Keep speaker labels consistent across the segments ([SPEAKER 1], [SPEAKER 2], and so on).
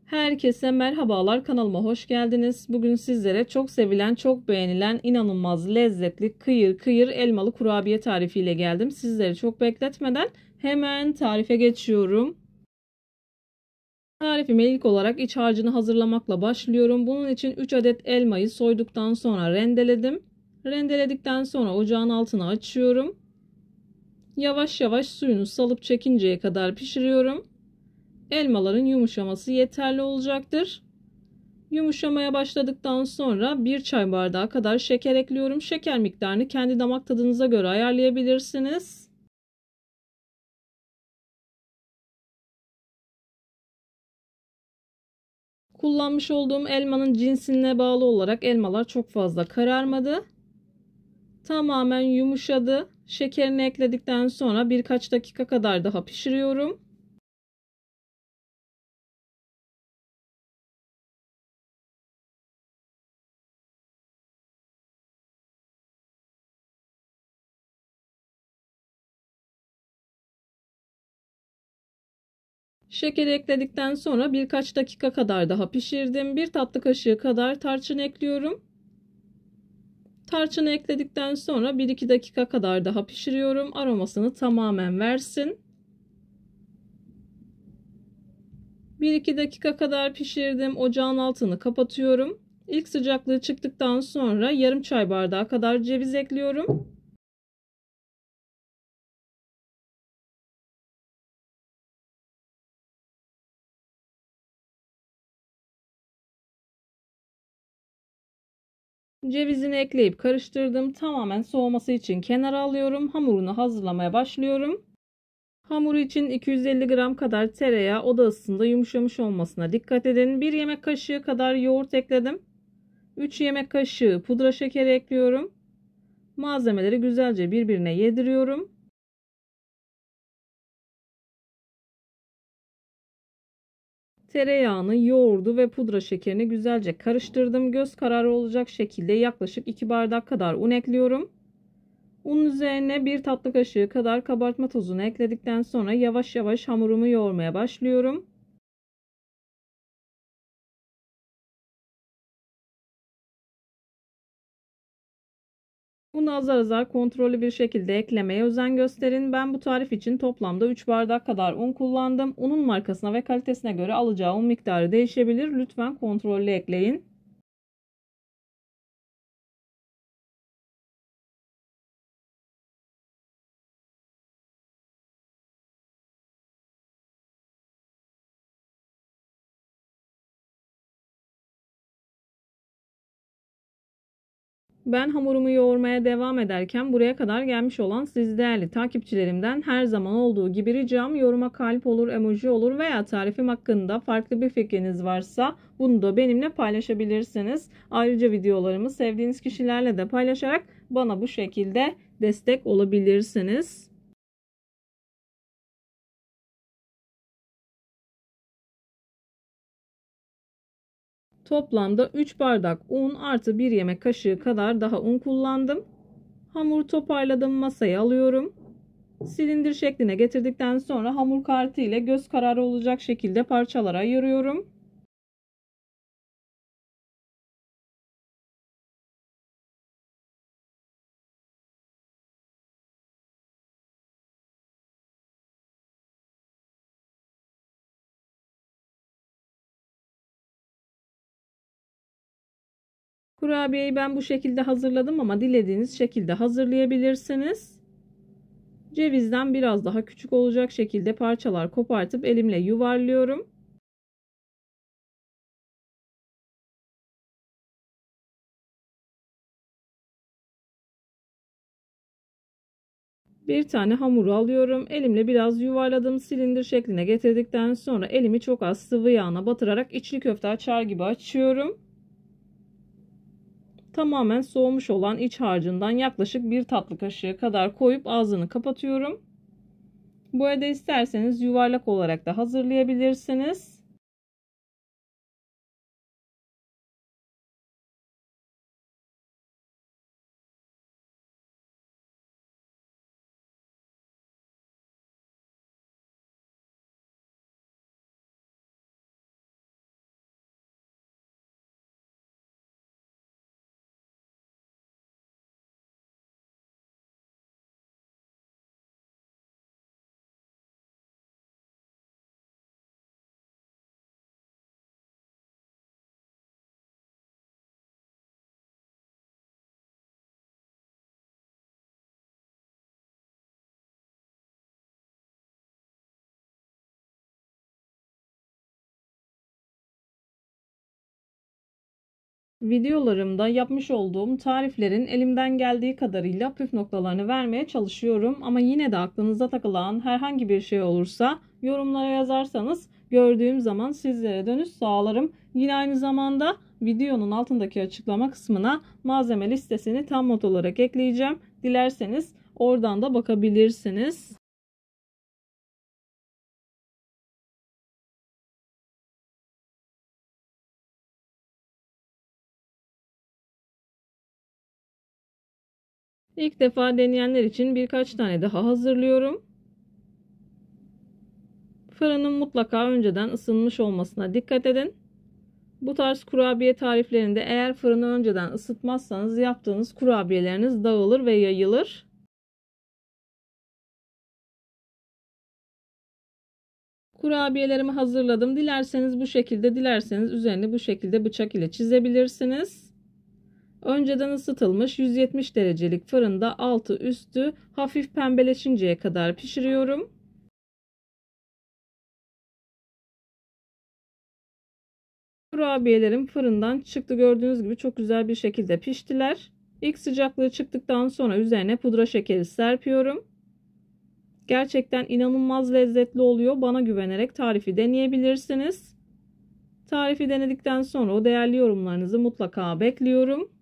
[SPEAKER 1] Herkese merhabalar, kanalıma hoş geldiniz. Bugün sizlere çok sevilen, çok beğenilen, inanılmaz lezzetli kıyır kıyır elmalı kurabiye tarifiyle geldim. Sizleri çok bekletmeden hemen tarife geçiyorum. Tarifime ilk olarak iç harcını hazırlamakla başlıyorum. Bunun için 3 adet elmayı soyduktan sonra rendeledim. Rendeledikten sonra ocağın altını açıyorum. Yavaş yavaş suyunu salıp çekinceye kadar pişiriyorum. Elmaların yumuşaması yeterli olacaktır. Yumuşamaya başladıktan sonra 1 çay bardağı kadar şeker ekliyorum. Şeker miktarını kendi damak tadınıza göre ayarlayabilirsiniz. Kullanmış olduğum elmanın cinsine bağlı olarak elmalar çok fazla kararmadı. Tamamen yumuşadı. Şekerini ekledikten sonra birkaç dakika kadar daha pişiriyorum. Şekeri ekledikten sonra birkaç dakika kadar daha pişirdim. 1 tatlı kaşığı kadar tarçın ekliyorum. Tarçını ekledikten sonra 1-2 dakika kadar daha pişiriyorum. Aromasını tamamen versin. 1-2 dakika kadar pişirdim. Ocağın altını kapatıyorum. İlk sıcaklığı çıktıktan sonra yarım çay bardağı kadar ceviz ekliyorum. Cevizini ekleyip karıştırdım. Tamamen soğuması için kenara alıyorum. Hamurunu hazırlamaya başlıyorum. Hamuru için 250 gram kadar tereyağı oda ısısında yumuşamış olmasına dikkat edin. 1 yemek kaşığı kadar yoğurt ekledim. 3 yemek kaşığı pudra şekeri ekliyorum. Malzemeleri güzelce birbirine yediriyorum. Tereyağını, yoğurdu ve pudra şekerini güzelce karıştırdım. Göz kararı olacak şekilde yaklaşık 2 bardak kadar un ekliyorum. Unun üzerine 1 tatlı kaşığı kadar kabartma tozunu ekledikten sonra yavaş yavaş hamurumu yoğurmaya başlıyorum. Bunu azar azar kontrollü bir şekilde eklemeye özen gösterin. Ben bu tarif için toplamda 3 bardak kadar un kullandım. Unun markasına ve kalitesine göre alacağı un miktarı değişebilir. Lütfen kontrollü ekleyin. Ben hamurumu yoğurmaya devam ederken buraya kadar gelmiş olan siz değerli takipçilerimden her zaman olduğu gibi ricam yoruma kalp olur, emoji olur veya tarifim hakkında farklı bir fikriniz varsa bunu da benimle paylaşabilirsiniz. Ayrıca videolarımı sevdiğiniz kişilerle de paylaşarak bana bu şekilde destek olabilirsiniz. Toplamda 3 bardak un artı 1 yemek kaşığı kadar daha un kullandım. Hamuru toparladım, masaya alıyorum. Silindir şekline getirdikten sonra hamur kartı ile göz kararı olacak şekilde parçalara ayırıyorum. Kurabiyeyi ben bu şekilde hazırladım ama dilediğiniz şekilde hazırlayabilirsiniz. Cevizden biraz daha küçük olacak şekilde parçalar kopartıp elimle yuvarlıyorum. Bir tane hamuru alıyorum. Elimle biraz yuvarladım. Silindir şekline getirdikten sonra elimi çok az sıvı yağına batırarak içli köfte açar gibi açıyorum. Tamamen soğumuş olan iç harcından yaklaşık 1 tatlı kaşığı kadar koyup ağzını kapatıyorum. Bu arada isterseniz yuvarlak olarak da hazırlayabilirsiniz. Videolarımda yapmış olduğum tariflerin elimden geldiği kadarıyla püf noktalarını vermeye çalışıyorum. Ama yine de aklınıza takılan herhangi bir şey olursa yorumlara yazarsanız gördüğüm zaman sizlere dönüş sağlarım. Yine aynı zamanda videonun altındaki açıklama kısmına malzeme listesini tam not olarak ekleyeceğim. Dilerseniz oradan da bakabilirsiniz. İlk defa deneyenler için birkaç tane daha hazırlıyorum. Fırının mutlaka önceden ısınmış olmasına dikkat edin. Bu tarz kurabiye tariflerinde eğer fırını önceden ısıtmazsanız yaptığınız kurabiyeleriniz dağılır ve yayılır. Kurabiyelerimi hazırladım. Dilerseniz bu şekilde, dilerseniz üzerini bu şekilde bıçak ile çizebilirsiniz. Önceden ısıtılmış 170 derecelik fırında altı üstü hafif pembeleşinceye kadar pişiriyorum. Kurabiyelerim fırından çıktı. Gördüğünüz gibi çok güzel bir şekilde piştiler. İlk sıcaklığı çıktıktan sonra üzerine pudra şekeri serpiyorum. Gerçekten inanılmaz lezzetli oluyor. Bana güvenerek tarifi deneyebilirsiniz. Tarifi denedikten sonra o değerli yorumlarınızı mutlaka bekliyorum.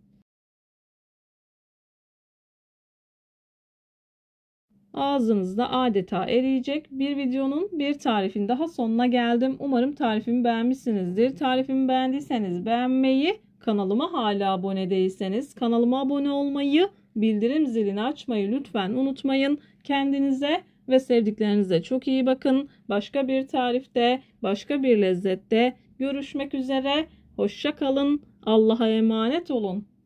[SPEAKER 1] Ağzınızda adeta eriyecek bir videonun, bir tarifin daha sonuna geldim. Umarım tarifimi beğenmişsinizdir. Tarifimi beğendiyseniz beğenmeyi, kanalıma hala abone değilseniz kanalıma abone olmayı, bildirim zilini açmayı lütfen unutmayın. Kendinize ve sevdiklerinize çok iyi bakın. Başka bir tarifte, başka bir lezzette görüşmek üzere. Hoşça kalın. Allah'a emanet olun.